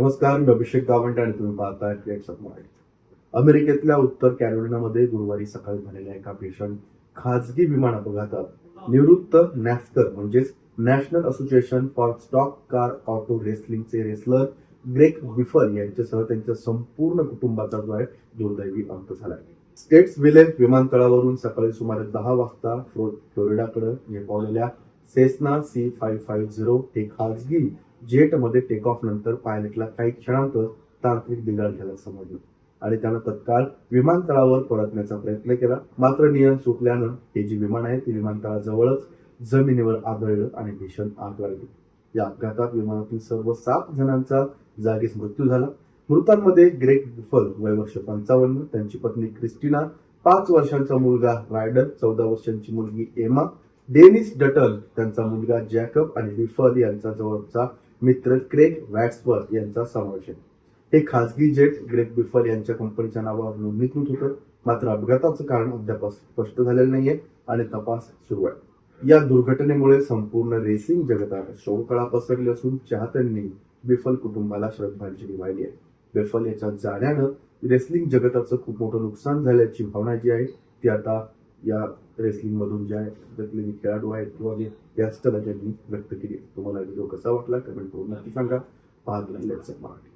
नमस्कार, मी अभिषेक गावंडे आणि तुम्ही पाहताय क्रिएट्स ऑफ मराठी. अमेरिकेतल्या उत्तर कॅरोलिनामध्ये गुरुवारी सकाळी झालेल्या एका भीषण खाजगी विमान अपघातात निवृत्त नॅस्कर म्हणजेच national association for stock car auto रेसलिंगचे रेसलर ग्रेग बिफर यांच्यासह त्यांच्या संपूर्ण कुटुंबाचा जो आहे दुर्दैवी अंत झालाय. स्टेट्सविले विमानतळावरून सकाळी सुमारे 10 वाजता फ्लोरिडाकडे झेपावलेल्या सेस्ना C550 हे खाजगी जेटमध्ये टेक ऑफ नंतर पायलटला काही क्षणांत तांत्रिक बिघाड झाल्याचं समजलं आणि त्यानं तत्काळ विमानतळावर परतण्याचा प्रयत्न केला. मात्र नियंत्रण सुटल्यानं हे जी विमान आहे ती विमानतळाजवळच जमिनीवर आदळलं आणि भीषण आग लागली. या अपघातात विमानातील सर्व 7 जणांचा जागीच मृत्यू झाला. मृतांमध्ये ग्रेग बिफर वय वर्ष 55, त्यांची पत्नी क्रिस्टिना, 5 वर्षांचा मुलगा रायडर, 14 वर्षांची मुलगी एमा, डेनिस डटन, त्यांचा मुलगा जॅकब आणि बिफर यांचा जवळचा मित्र क्रेग वॅट्सवर्थ यांचा समावेश आहे. हे खासगी जेट ग्रेग बिफर यांच्या कंपनीच्या नावावर नोंदणीकृत होतं. मात्र अपघाताचं कारण अद्याप स्पष्ट झालेलं नाहीये आणि तपास सुरू आहे. या दुर्घटनेमुळे संपूर्ण रेसिंग जगतात शोककळा पसरली असून चाहत्यांनी बिफर कुटुंबाला श्रद्धांजली वाहिली आहे. बिफर याच्या जाण्यानं रेसलिंग जगताचं खूप मोठं नुकसान झाल्याची भावना जी आहे ती आता या रेसलिंग मधून ज्या त्यातले खेळाडू आहेत किंवा यंगस्टर त्यांनी व्यक्त केली. तुम्हाला व्हिडिओ कसा वाटला कमेंट करून नक्की सांगा. पाहत राहिल्याचं मराठी.